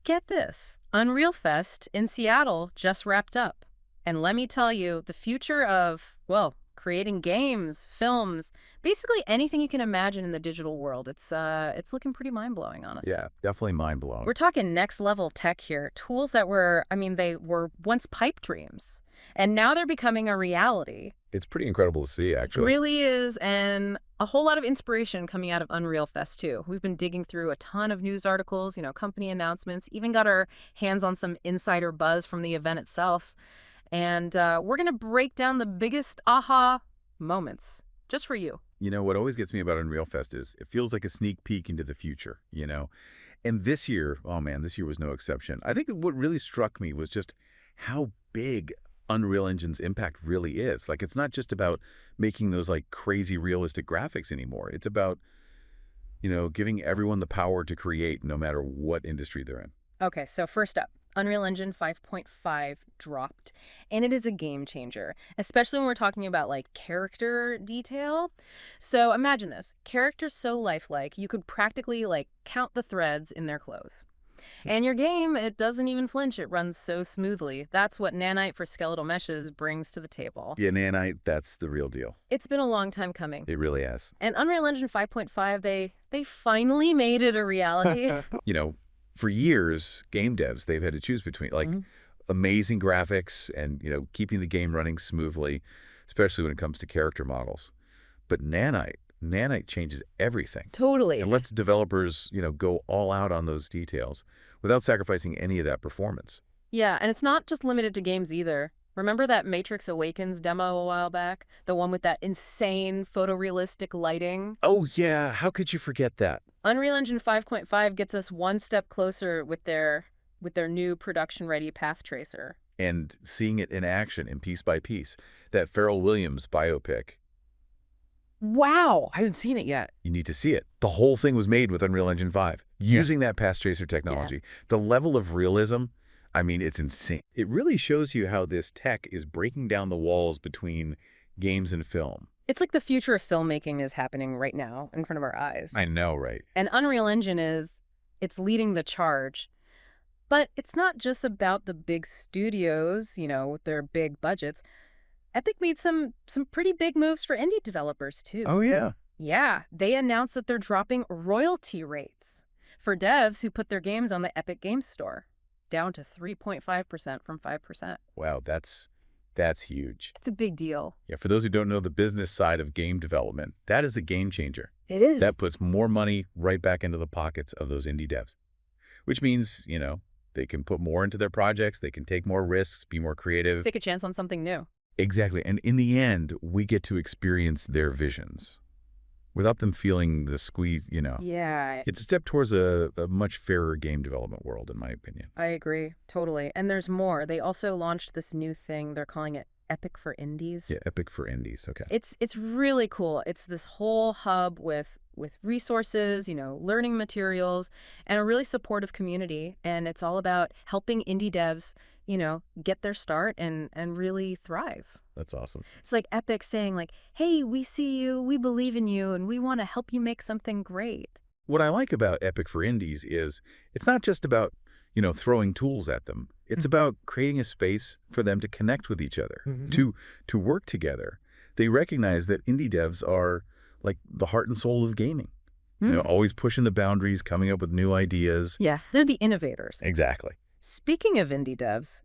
Get this. Unreal Fest in Seattle just wrapped up. And let me tell you, the future of, well, creating games, films, basically anything you can imagine in the digital world, it's looking pretty mind-blowing, honestly. Yeah, definitely mind blown. We're talking next level tech here. Tools that were, I mean, they were once pipe dreams, and now they're becoming a reality. It's pretty incredible to see, It actually. really is, and a whole lot of inspiration coming out of Unreal Fest, too. We've been digging through a ton of news articles, company announcements, even got our hands on some insider buzz from the event itself. And we're going to break down the biggest aha moments just for you. What always gets me about Unreal Fest is it feels like a sneak peek into the future. And this year, oh man, this year was no exception. I think what really struck me was just how big Unreal Engine's impact really is. Like, it's not just about making those like crazy realistic graphics anymore. It's about, giving everyone the power to create no matter what industry they're in. Okay, so first up, Unreal Engine 5.5 dropped, and it is a game changer, especially when we're talking about like character detail. So imagine this, characters so lifelike, you could practically like count the threads in their clothes. And your game, it doesn't even flinch. It runs so smoothly. That's what Nanite for skeletal meshes brings to the table. Yeah, Nanite, that's the real deal. It's been a long time coming. It really has. And Unreal Engine 5.5, they finally made it a reality. For years, game devs, they've had to choose between like amazing graphics and, keeping the game running smoothly, especially when it comes to character models. But Nanite changes everything. Totally. And lets developers, go all out on those details without sacrificing any of that performance. Yeah, and it's not just limited to games either. Remember that Matrix Awakens demo a while back? The one with that insane photorealistic lighting? Oh, yeah. How could you forget that? Unreal Engine 5.5 gets us one step closer with their new production-ready path tracer. And seeing it in action and piece by piece. That Pharrell Williams biopic. Wow, I haven't seen it yet. You need to see it. The whole thing was made with Unreal Engine 5, using that path tracer technology. The level of realism, I mean, it's insane. It really shows you how this tech is breaking down the walls between games and film. It's like the future of filmmaking is happening right now in front of our eyes. I know, right? And Unreal Engine it's leading the charge. But it's not just about the big studios, with their big budgets. Epic made some pretty big moves for indie developers, too. Oh, yeah. Yeah, they announced that they're dropping royalty rates for devs who put their games on the Epic Games Store, down to 3.5% from 5%. Wow, that's huge. It's a big deal. Yeah, for those who don't know the business side of game development, that is a game changer. It is. That puts more money right back into the pockets of those indie devs, which means, they can put more into their projects, they can take more risks, be more creative. Take a chance on something new. Exactly. And in the end, we get to experience their visions without them feeling the squeeze. Yeah. It's a step towards a much fairer game development world, in my opinion. I agree, totally. And there's more. They also launched this new thing. They're calling it Epic for Indies. Yeah, Epic for Indies. Okay. It's really cool. It's this whole hub with resources, learning materials, and a really supportive community. And it's all about helping indie devs, get their start and really thrive. That's awesome. It's like Epic saying like, hey, we see you, we believe in you, and we want to help you make something great. What I like about Epic for Indies is it's not just about, throwing tools at them. It's about creating a space for them to connect with each other, to work together. They recognize that indie devs are like the heart and soul of gaming. Always pushing the boundaries, coming up with new ideas. Yeah, they're the innovators. Exactly. Speaking of indie devs,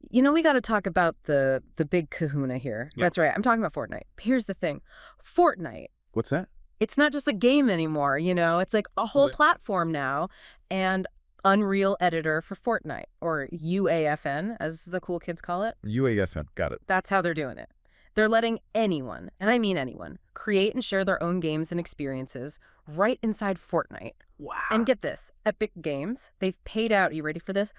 we got to talk about the big kahuna here. Yeah. That's right. I'm talking about Fortnite. Here's the thing. Fortnite, What's that? it's not just a game anymore, It's like a whole platform now. And Unreal Editor for Fortnite, or UAFN, as the cool kids call it. UAFN. Got it. That's how they're doing it. They're letting anyone, and I mean anyone, create and share their own games and experiences right inside Fortnite. Wow. And get this, Epic Games, they've paid out, you ready for this?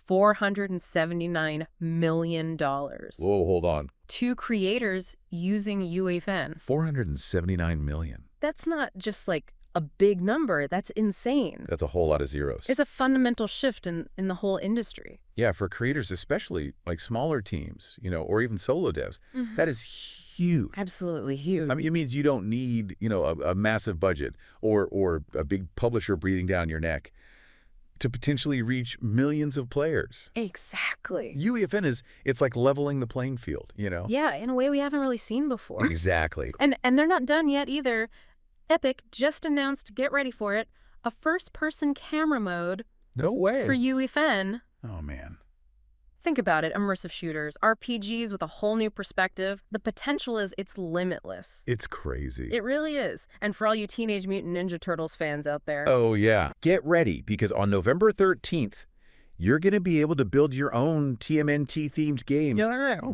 $479 million Whoa, hold on. to creators using UAFN. 479 million. That's not just like a big number. That's insane. That's a whole lot of zeros. It's a fundamental shift in the whole industry. Yeah, for creators, especially like smaller teams, or even solo devs, that is huge. Absolutely huge. I mean, it means you don't need, a massive budget or a big publisher breathing down your neck. to potentially reach millions of players. Exactly. UEFN it's like leveling the playing field, you know? Yeah, in a way we haven't really seen before. Exactly. And they're not done yet either. Epic just announced, get ready for it, a first-person camera mode No way. for UEFN. Oh, man. Think about it, immersive shooters, RPGs with a whole new perspective. The potential it's limitless. It's crazy. It really is. And for all you Teenage Mutant Ninja Turtles fans out there. Oh, yeah. Get ready, because on November 13th, you're going to be able to build your own TMNT-themed games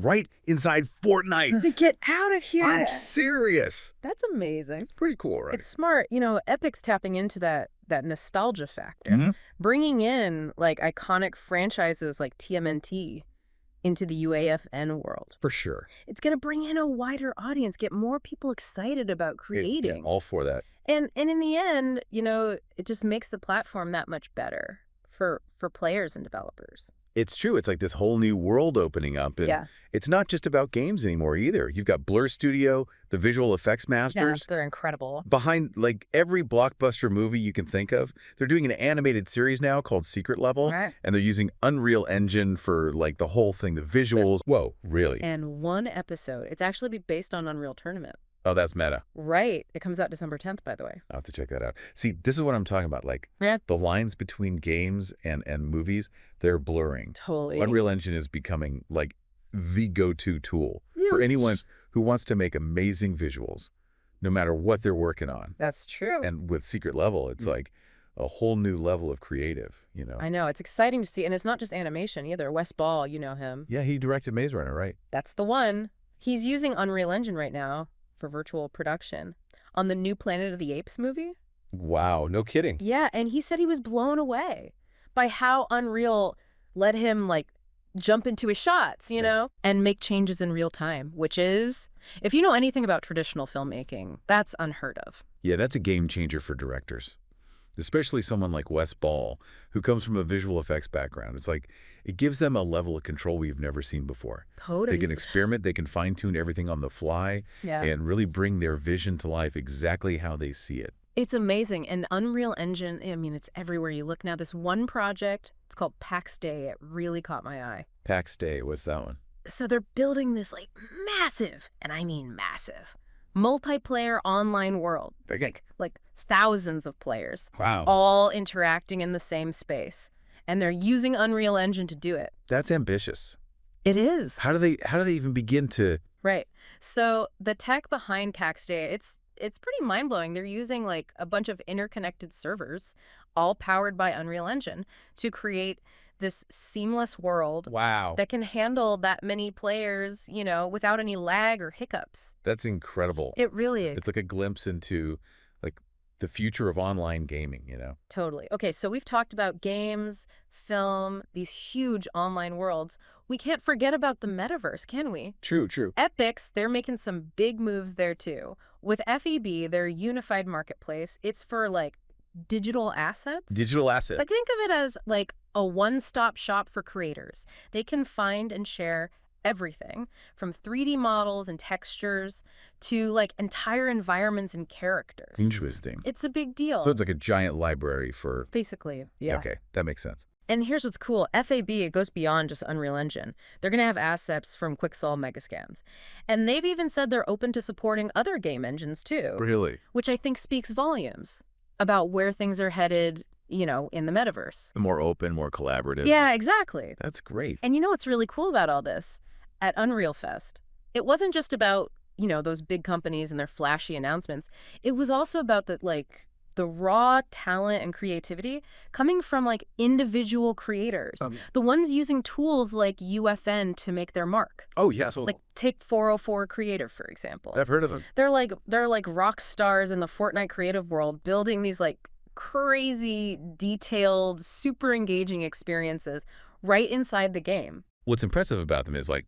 right inside Fortnite. Get out of here. I'm serious. That's amazing. It's pretty cool, right? It's smart. You know, Epic's tapping into that nostalgia factor, bringing in like iconic franchises like TMNT into the UAFN world. For sure. It's going to bring in a wider audience, get more people excited about creating. Yeah, all for that. And in the end, you know, it just makes the platform that much better for players and developers. It's true. It's like this whole new world opening up. And Yeah. it's not just about games anymore either. You've got Blur Studio, the visual effects masters. They're incredible. Behind like every blockbuster movie you can think of. They're doing an animated series now called Secret Level. Right. And they're using Unreal Engine for like the whole thing, the visuals. Whoa, really? And one episode, it's actually based on Unreal Tournament. Oh, that's meta. Right. It comes out December 10th, by the way. I'll have to check that out. See, this is what I'm talking about. Like Yeah. the lines between games and movies, they're blurring. Totally. Unreal Engine is becoming like the go-to tool for anyone who wants to make amazing visuals, no matter what they're working on. That's true. And with Secret Level, it's like a whole new level of creative, you know? I know. It's exciting to see. And it's not just animation either. Wes Ball, you know him. Yeah, he directed Maze Runner, right? That's the one. He's using Unreal Engine right now for virtual production on the new Planet of the Apes movie. Wow, no kidding. Yeah, and he said he was blown away by how Unreal let him, like, jump into his shots, you know, and make changes in real time, which is, if you know anything about traditional filmmaking, that's unheard of. Yeah, that's a game changer for directors, especially someone like Wes Ball, who comes from a visual effects background. It's like it gives them a level of control we've never seen before. Totally. They can experiment, they can fine-tune everything on the fly, and really bring their vision to life exactly how they see it. It's amazing. And Unreal Engine, I mean, it's everywhere you look now. This one project, it's called PAX Day. It really caught my eye. PAX Day, what's that one? So they're building this, like, massive, and I mean massive, multiplayer online world. Like thousands of players. Wow. All interacting in the same space. And they're using Unreal Engine to do it. That's ambitious. It is. How do they even begin to... Right. So the tech behind PAX Day, it's pretty mind-blowing. They're using like a bunch of interconnected servers, all powered by Unreal Engine, to create this seamless world that can handle that many players, you know, without any lag or hiccups. That's incredible. It really is. It's like a glimpse into like the future of online gaming, you know? Totally. Okay, so we've talked about games, film, these huge online worlds. We can't forget about the metaverse, can we? True. Epic's, they're making some big moves there too. With FEB, their unified marketplace, it's for like digital assets. Digital assets. Like think of it as like a one-stop shop for creators. They can find and share everything from 3D models and textures to like entire environments and characters. Interesting. It's a big deal. So it's like a giant library for... Basically, yeah. Okay, that makes sense. And here's what's cool. FAB, it goes beyond just Unreal Engine. They're going to have assets from Quixel Megascans. And they've even said they're open to supporting other game engines too. Really? Which I think speaks volumes about where things are headed, you know, in the metaverse. More open, more collaborative. Yeah, exactly. That's great. And you know what's really cool about all this? At Unreal Fest, it wasn't just about, you know, those big companies and their flashy announcements. It was also about the raw talent and creativity coming from like individual creators, the ones using tools like UFN to make their mark. Oh, yeah. So Like take 404 Creative, for example. I've heard of them. They're like rock stars in the Fortnite creative world, building these like crazy, detailed, super engaging experiences right inside the game. What's impressive about them is like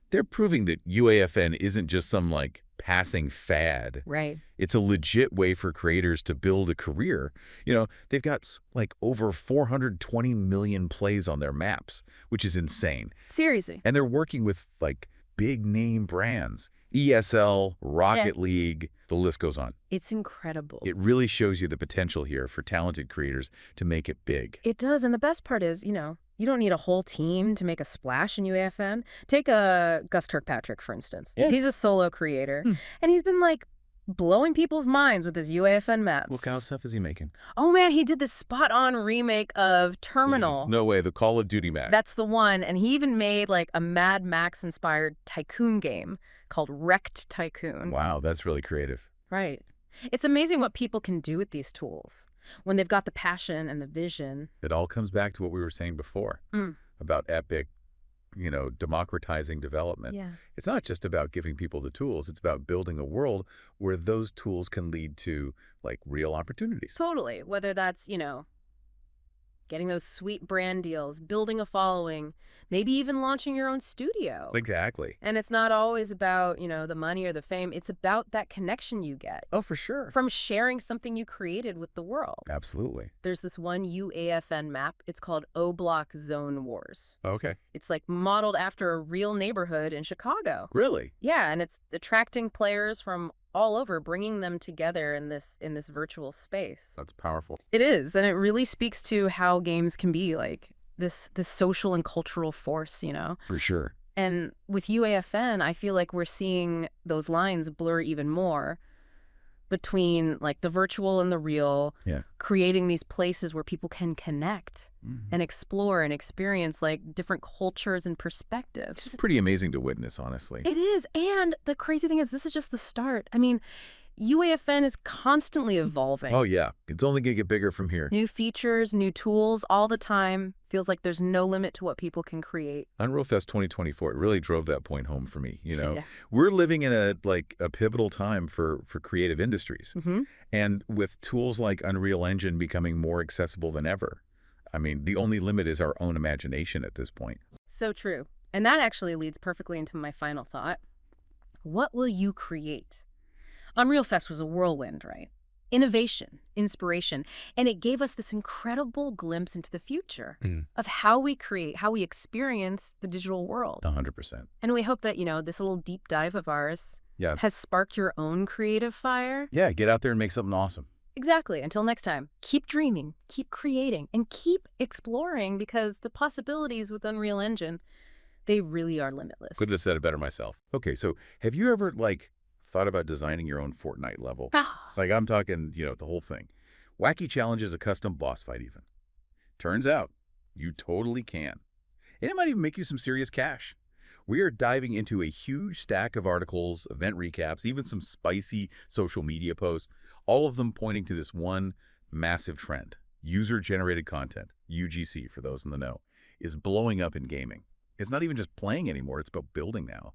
they're proving that UAFN isn't just some like passing fad. Right. It's a legit way for creators to build a career. You know, they've got like over 420 million plays on their maps, which is insane. Seriously. And they're working with like big name brands. ESL, Rocket League, the list goes on. It's incredible. It really shows you the potential here for talented creators to make it big. It does, and the best part is, you don't need a whole team to make a splash in UAFN. Take Gus Kirkpatrick, for instance. Yeah. He's a solo creator, and he's been, like, blowing people's minds with his UAFN maps. What kind of stuff is he making? Oh, man, he did this spot-on remake of Terminal. No way, the Call of Duty map. That's the one, and he even made, like, a Mad Max-inspired tycoon game called Wrecked Tycoon. Wow, that's really creative. Right. It's amazing what people can do with these tools when they've got the passion and the vision. It all comes back to what we were saying before about Epic, democratizing development. Yeah. It's not just about giving people the tools. It's about building a world where those tools can lead to, like, real opportunities. Totally. Whether that's, getting those sweet brand deals, building a following, maybe even launching your own studio. Exactly. And it's not always about, the money or the fame. It's about that connection you get Oh, for sure. from sharing something you created with the world. Absolutely. There's this one UAFN map. It's called O-Block Zone Wars. Okay. It's like modeled after a real neighborhood in Chicago. Really? Yeah, and it's attracting players from all over, bringing them together in this virtual space. That's powerful. It is, and it really speaks to how games can be like this social and cultural force, For sure. And with UAFN, I feel like we're seeing those lines blur even more between, like, the virtual and the real, creating these places where people can connect and explore and experience, like, different cultures and perspectives. It's pretty amazing to witness, honestly. It is, and the crazy thing is this is just the start. I mean, UAFN is constantly evolving. Oh, yeah. It's only going to get bigger from here. New features, new tools all the time. Feels like there's no limit to what people can create. Unreal Fest 2024, it really drove that point home for me. Yeah. We're living in a pivotal time for creative industries. And with tools like Unreal Engine becoming more accessible than ever, I mean, the only limit is our own imagination at this point. So true. And that actually leads perfectly into my final thought. What will you create? Unreal Fest was a whirlwind, right? Innovation, inspiration, and it gave us this incredible glimpse into the future of how we create, how we experience the digital world. 100%. And we hope that, this little deep dive of ours has sparked your own creative fire. Yeah, get out there and make something awesome. Exactly. Until next time, keep dreaming, keep creating, and keep exploring, because the possibilities with Unreal Engine, they really are limitless. Couldn't have said it better myself. Okay, so have you ever, thought about designing your own Fortnite level? I'm talking, the whole thing. Wacky challenges, a custom boss fight even. Turns out, you totally can. And it might even make you some serious cash. We are diving into a huge stack of articles, event recaps, even some spicy social media posts, all of them pointing to this one massive trend. User-generated content, UGC for those in the know, is blowing up in gaming. It's not even just playing anymore, it's about building now.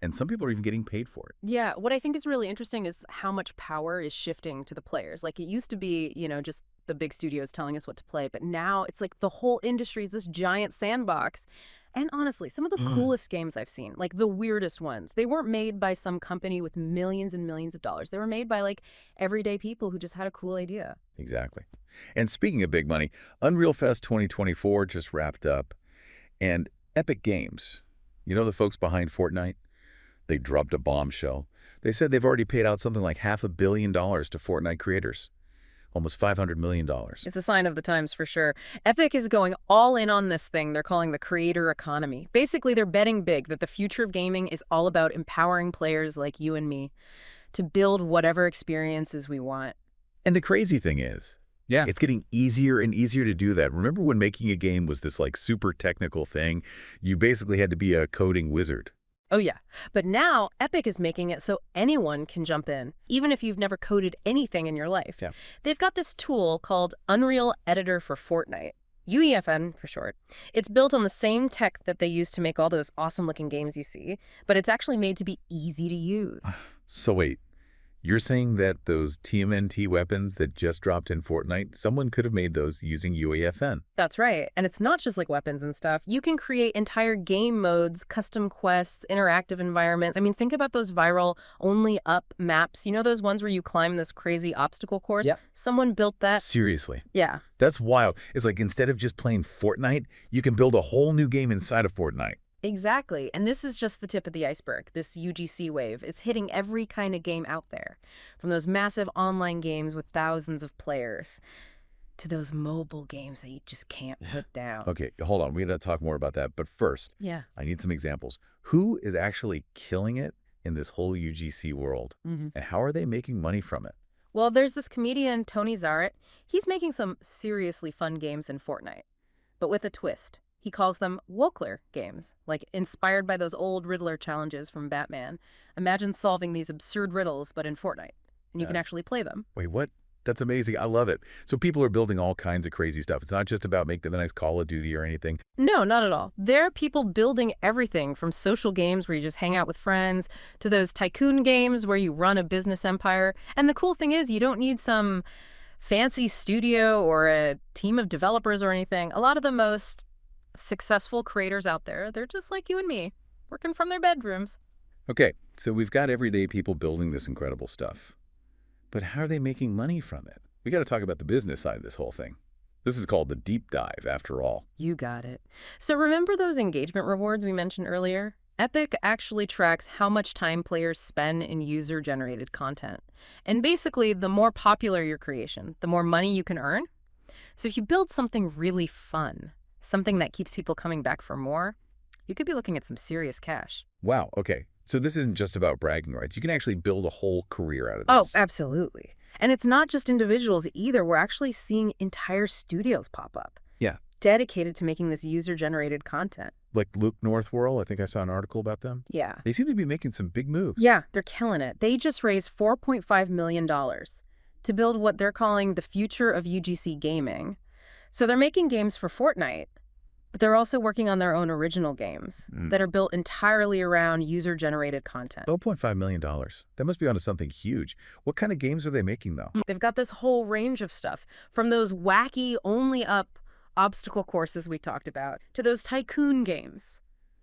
And some people are even getting paid for it. Yeah, what I think is really interesting is how much power is shifting to the players. Like, it used to be, just the big studios telling us what to play, but now it's like the whole industry is this giant sandbox. And honestly, some of the coolest games I've seen, like the weirdest ones, they weren't made by some company with millions and millions of dollars. They were made by, like, everyday people who just had a cool idea. Exactly. And speaking of big money, Unreal Fest 2024 just wrapped up. And Epic Games, the folks behind Fortnite, they dropped a bombshell. They said they've already paid out something like $500 million to Fortnite creators. Almost $500 million. It's a sign of the times for sure. Epic is going all in on this thing they're calling the creator economy. Basically, they're betting big that the future of gaming is all about empowering players like you and me to build whatever experiences we want. And the crazy thing is, it's getting easier and easier to do that. Remember when making a game was this, super technical thing? You basically had to be a coding wizard. Oh, yeah. But now Epic is making it so anyone can jump in, even if you've never coded anything in your life. Yeah. They've got this tool called Unreal Editor for Fortnite, UEFN for short. It's built on the same tech that they use to make all those awesome-looking games you see, but it's actually made to be easy to use. So wait, you're saying that those TMNT weapons that just dropped in Fortnite, someone could have made those using UEFN? That's right. And it's not just like weapons and stuff. You can create entire game modes, custom quests, interactive environments. I mean, think about those viral only up maps. You know those ones where you climb this crazy obstacle course? Yep. Someone built that. Seriously. Yeah. That's wild. It's like instead of just playing Fortnite, you can build a whole new game inside of Fortnite. Exactly. And this is just the tip of the iceberg, this UGC wave. It's hitting every kind of game out there, from those massive online games with thousands of players to those mobile games that you just can't put down. Okay, hold on. We got to talk more about that. But first, Yeah. I need some examples. Who is actually killing it in this whole UGC world? Hmm. And how are they making money from it? Well, there's this comedian, Tony Zaret. He's making some seriously fun games in Fortnite, but with a twist. He calls them Wokler games, like inspired by those old Riddler challenges from Batman. Imagine solving these absurd riddles, but in Fortnite, and you can actually play them. Wait, what? That's amazing. I love it. So people are building all kinds of crazy stuff. It's not just about making the next Call of Duty or anything. No, not at all. There are people building everything from social games where you just hang out with friends to those tycoon games where you run a business empire. And the cool thing is you don't need some fancy studio or a team of developers or anything. A lot of the most successful creators out there, they're just like you and me, working from their bedrooms. Okay, so we've got everyday people building this incredible stuff. But how are they making money from it? We got to talk about the business side of this whole thing. This is called the deep dive, after all. You got it. So remember those engagement rewards we mentioned earlier? Epic actually tracks how much time players spend in user-generated content. And basically, the more popular your creation, the more money you can earn. So if you build something really fun, something that keeps people coming back for more, you could be looking at some serious cash. Wow, okay. So this isn't just about bragging rights. You can actually build a whole career out of Oh, this. absolutely. And it's not just individuals either. We're actually seeing entire studios pop up. Yeah. Dedicated to making this user-generated content. Like Luke Northworld, I think I saw an article about them. Yeah. They seem to be making some big moves. Yeah, they're killing it. They just raised $4.5 million to build what they're calling the future of UGC gaming. So they're making games for Fortnite, but they're also working on their own original games that are built entirely around user-generated content. $12.5 million. That must be onto something huge. What kind of games are they making, though? They've got this whole range of stuff, from those wacky only-up obstacle courses we talked about to those tycoon games.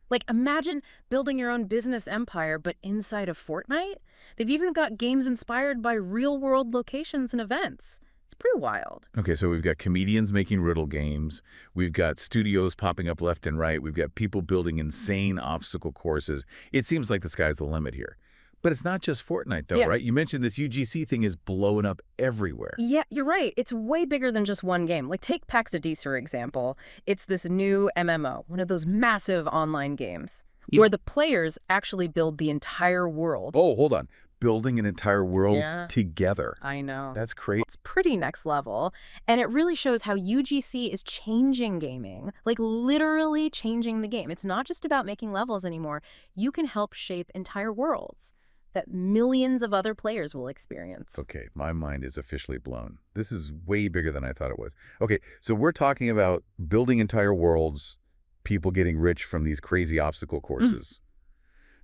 Like, imagine building your own business empire, but inside of Fortnite? They've even got games inspired by real-world locations and events. It's pretty wild. Okay, so we've got comedians making riddle games. We've got studios popping up left and right. We've got people building insane obstacle courses. It seems like the sky's the limit here. But it's not just Fortnite, though, Yeah. right? You mentioned this UGC thing is blowing up everywhere. Yeah, you're right. It's way bigger than just one game. Like, take PAX Adis, for example. It's this new MMO, one of those massive online games, where the players actually build the entire world. Oh, hold on. Building an entire world Yeah. together. I know. That's crazy. It's pretty next level, and it really shows how UGC is changing gaming, like literally changing the game. It's not just about making levels anymore. You can help shape entire worlds that millions of other players will experience. Okay, my mind is officially blown. This is way bigger than I thought it was. Okay, so we're talking about building entire worlds, people getting rich from these crazy obstacle courses.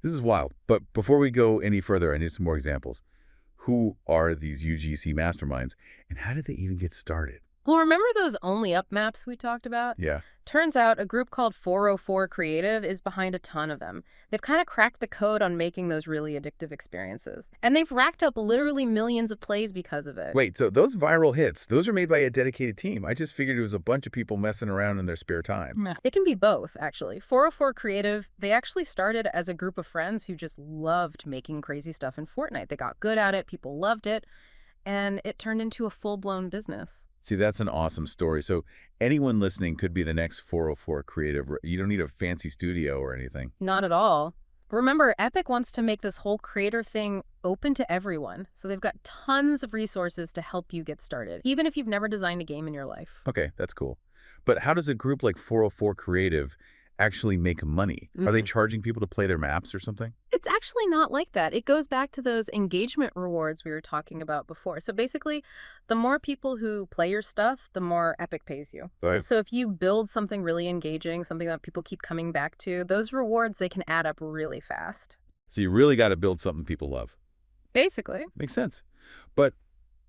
This is wild. But before we go any further, I need some more examples. Who are these UGC masterminds, and how did they even get started? Well, remember those only up maps we talked about? Yeah. Turns out a group called 404 Creative is behind a ton of them. They've kind of cracked the code on making those really addictive experiences. And they've racked up literally millions of plays because of it. Wait, so those viral hits, those are made by a dedicated team. I just figured it was a bunch of people messing around in their spare time. It can be both, actually. 404 Creative, they actually started as a group of friends who just loved making crazy stuff in Fortnite. They got good at it, people loved it, and it turned into a full-blown business. See, that's an awesome story. So anyone listening could be the next 404 creative. You don't need a fancy studio or anything. Not at all. Remember, Epic wants to make this whole creator thing open to everyone. So they've got tons of resources to help you get started, even if you've never designed a game in your life. Okay, that's cool. But how does a group like 404 Creative actually make money? Are they charging people to play their maps or something? It's actually not like that. It goes back to those engagement rewards we were talking about before. So basically, the more people who play your stuff, the more Epic pays you. Right. So if you build something really engaging, something that people keep coming back to, those rewards, they can add up really fast. So you really got to build something people love. Basically. Makes sense. But,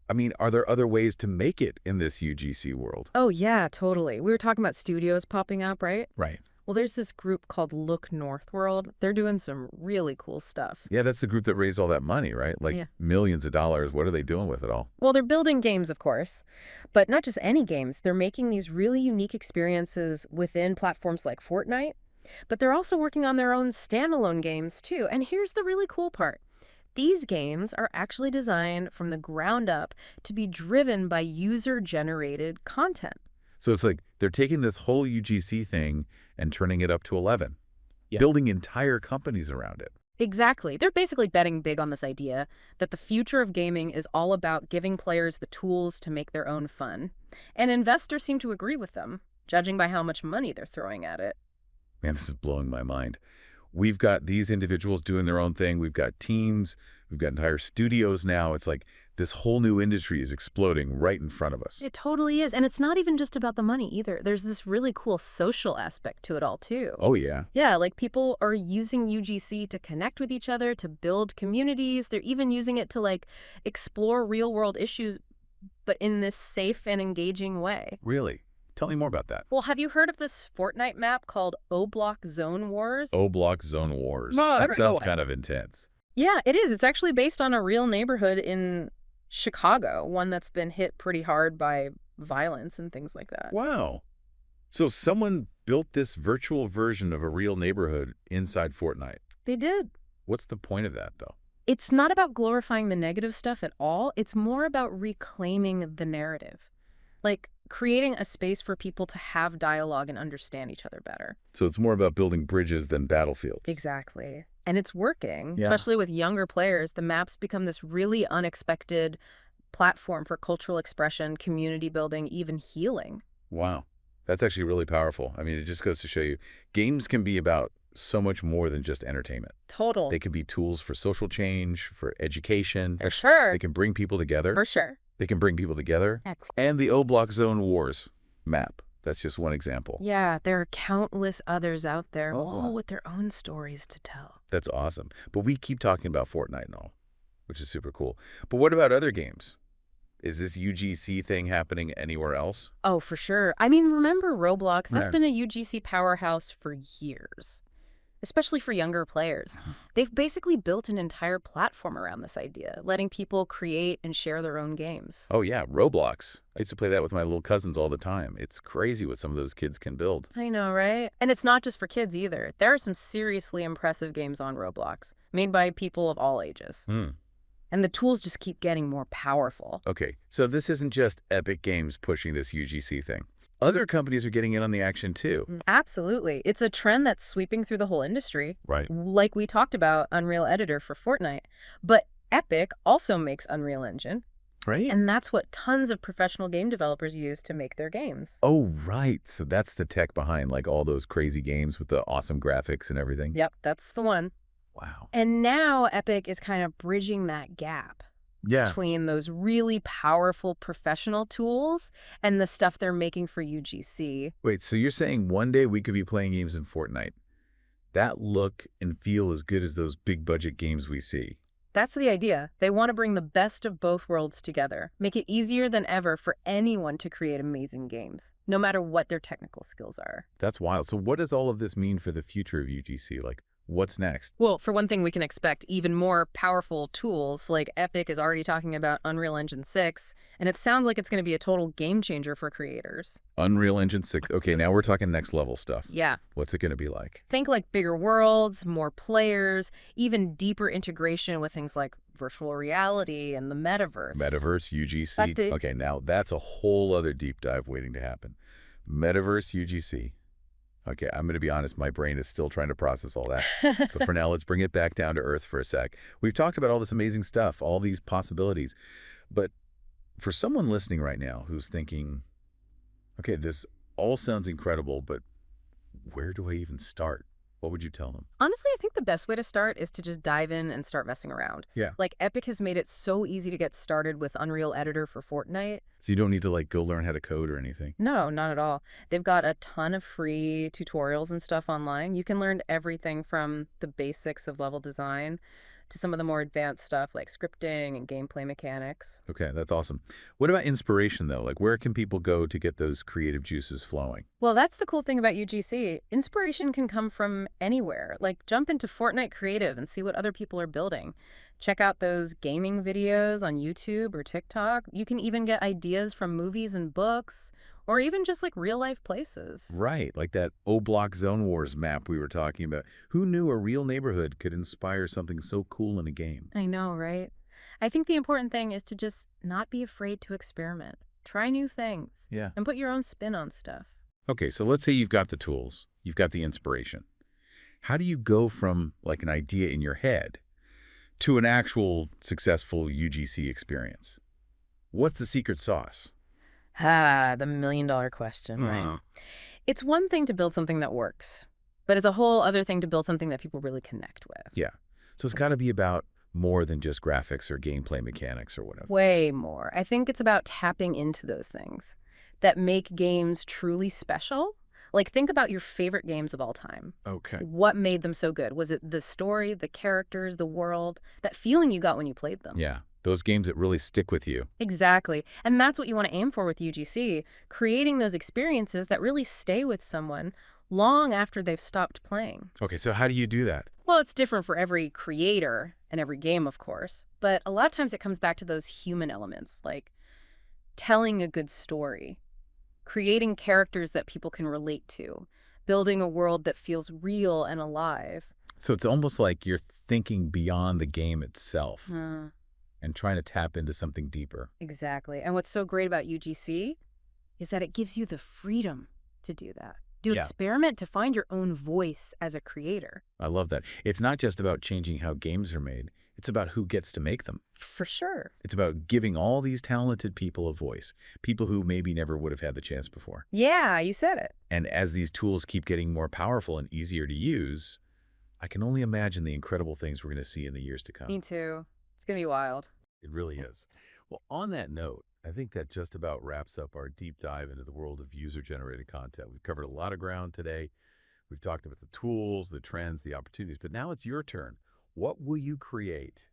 I mean, are there other ways to make it in this UGC world? Oh, yeah, totally. We were talking about studios popping up, right? Right. Well, there's this group called Look Northworld. They're doing some really cool stuff. Yeah, that's the group that raised all that money, right? Like Yeah. millions of dollars. What are they doing with it all? Well, they're building games, of course, but not just any games. They're making these really unique experiences within platforms like Fortnite. But they're also working on their own standalone games, too. And here's the really cool part. These games are actually designed from the ground up to be driven by user-generated content. So it's like they're taking this whole UGC thing and turning it up to 11, Yeah. building entire companies around it. Exactly. They're basically betting big on this idea that the future of gaming is all about giving players the tools to make their own fun. And investors seem to agree with them, judging by how much money they're throwing at it. Man, this is blowing my mind. We've got these individuals doing their own thing. We've got teams. We've got entire studios now. It's like this whole new industry is exploding right in front of us. It totally is. And it's not even just about the money either. There's this really cool social aspect to it all, too. Oh, yeah. Yeah, like people are using UGC to connect with each other, to build communities. They're even using it to like explore real world issues, but in this safe and engaging way. Really? Tell me more about that. Well, have you heard of this Fortnite map called O-Block Zone Wars? O-Block Zone Wars. No, That that's sounds cool. kind of intense. Yeah, it is. It's actually based on a real neighborhood in Chicago, one that's been hit pretty hard by violence and things like that. Wow. So someone built this virtual version of a real neighborhood inside Fortnite. They did. What's the point of that, though? It's not about glorifying the negative stuff at all. It's more about reclaiming the narrative. Like creating a space for people to have dialogue and understand each other better. So it's more about building bridges than battlefields. Exactly. And it's working, Yeah. especially with younger players. The maps become this really unexpected platform for cultural expression, community building, even healing. Wow. That's actually really powerful. I mean, it just goes to show you, games can be about so much more than just entertainment. Total. They can be tools for social change, for education. For sure. They can bring people together. For sure. They can bring people together. And the O-Block Zone Wars map. That's just one example. Yeah, there are countless others out there, Oh. all with their own stories to tell. That's awesome. But we keep talking about Fortnite and all, which is super cool. But what about other games? Is this UGC thing happening anywhere else? Oh, for sure. I mean, remember Roblox? That's Right. been a UGC powerhouse for years, especially for younger players. They've basically built an entire platform around this idea, letting people create and share their own games. Oh, yeah, Roblox. I used to play that with my little cousins all the time. It's crazy what some of those kids can build. I know, right? And it's not just for kids either. There are some seriously impressive games on Roblox, made by people of all ages. And the tools just keep getting more powerful. Okay, so this isn't just Epic Games pushing this UGC thing. Other companies are getting in on the action too. Absolutely. It's a trend that's sweeping through the whole industry. Right. Like we talked about Unreal Editor for Fortnite. But Epic also makes Unreal Engine, Right? and that's what tons of professional game developers use to make their games. Oh, right. So that's the tech behind like all those crazy games with the awesome graphics and everything. Yep, that's the one. Wow. And now Epic is kind of bridging that gap Yeah. between those really powerful professional tools and the stuff they're making for UGC. Wait, so you're saying one day we could be playing games in Fortnite that look and feel as good as those big budget games we see? That's the idea. They want to bring the best of both worlds together, make it easier than ever for anyone to create amazing games, no matter what their technical skills are. That's wild. So what does all of this mean for the future of UGC? Like, what's next? Well, for one thing, we can expect even more powerful tools, like Epic is already talking about Unreal Engine 6, and it sounds like it's going to be a total game changer for creators. Unreal Engine 6. Okay, now we're talking next level stuff. Yeah. What's it going to be like? Think like bigger worlds, more players, even deeper integration with things like virtual reality and the metaverse. Metaverse, UGC. That's it. Okay, now that's a whole other deep dive waiting to happen. Metaverse, UGC. Okay, I'm going to be honest, my brain is still trying to process all that. But for now, let's bring it back down to earth for a sec. We've talked about all this amazing stuff, all these possibilities. But for someone listening right now who's thinking, okay, this all sounds incredible, but where do I even start? What would you tell them? Honestly, I think the best way to start is to just dive in and start messing around. Yeah. Like Epic has made it so easy to get started with Unreal Editor for Fortnite. So you don't need to like go learn how to code or anything. No, not at all. They've got a ton of free tutorials and stuff online. You can learn everything from the basics of level design to some of the more advanced stuff like scripting and gameplay mechanics. Okay, that's awesome. What about inspiration though? Like where can people go to get those creative juices flowing? Well, that's the cool thing about UGC. Inspiration can come from anywhere. Like jump into Fortnite Creative and see what other people are building. Check out those gaming videos on YouTube or TikTok. You can even get ideas from movies and books or even just like real life places. Right, like that O-Block Zone Wars map we were talking about. Who knew a real neighborhood could inspire something so cool in a game? I know, right? I think the important thing is to just not be afraid to experiment. Try new things Yeah. and put your own spin on stuff. Okay, so let's say you've got the tools, you've got the inspiration. How do you go from like an idea in your head to an actual successful UGC experience? What's the secret sauce? Ah, the million-dollar question, right? Uh-huh. It's one thing to build something that works, but it's a whole other thing to build something that people really connect with. Yeah. So it's got to be about more than just graphics or gameplay mechanics or whatever. Way more. I think it's about tapping into those things that make games truly special. Like, think about your favorite games of all time. Okay. What made them so good? Was it the story, the characters, the world, that feeling you got when you played them? Yeah. Those games that really stick with you. Exactly. And that's what you want to aim for with UGC, creating those experiences that really stay with someone long after they've stopped playing. Okay, so how do you do that? Well, it's different for every creator and every game, of course, but a lot of times it comes back to those human elements, like telling a good story, creating characters that people can relate to, building a world that feels real and alive. So it's almost like you're thinking beyond the game itself Hmm. and trying to tap into something deeper. Exactly. And what's so great about UGC is that it gives you the freedom to do that. To Yeah. experiment, to find your own voice as a creator. I love that. It's not just about changing how games are made. It's about who gets to make them. For sure. It's about giving all these talented people a voice, people who maybe never would have had the chance before. Yeah, you said it. And as these tools keep getting more powerful and easier to use, I can only imagine the incredible things we're going to see in the years to come. Me too. It's going to be wild. It really is. Well, on that note, I think that just about wraps up our deep dive into the world of user-generated content. We've covered a lot of ground today. We've talked about the tools, the trends, the opportunities, but now it's your turn. What will you create